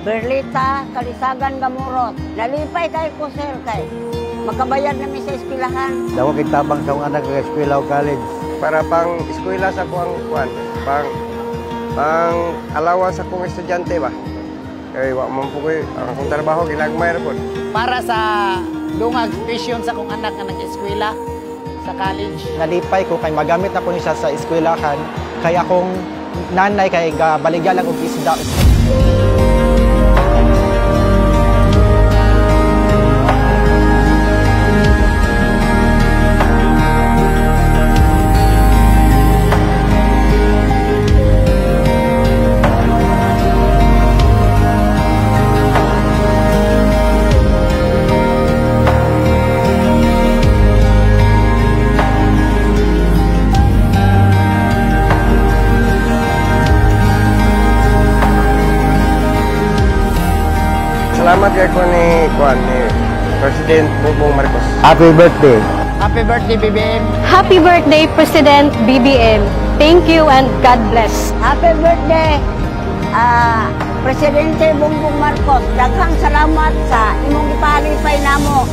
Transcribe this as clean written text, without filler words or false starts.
Berlita, Kalisagan, Gamurot. Nalipay kay ko, sir, kay makabayad namin sa eskwelahan. Dawa kay tabang sa anak sa eskwela o college. Para pang eskwela sa kuang kuan, pang allowance sa kong estudyante ba. Kay wa man po koy ang akong trabaho ginagmay ra pod. Para sa dungag tuition sa kong anak nga nag-eskwela sa college. Nalipay ko kay magamit na ko niya sa eskwelahan kay akong nanay kay gabaligya lang og isda. Salamat kay ko ni President Bongbong Marcos. Happy birthday! Happy birthday, BBM! Happy birthday, President BBM. Thank you and God bless. Happy birthday, Presidente Bongbong Marcos. Daghang salamat sa imong ipalipay namo.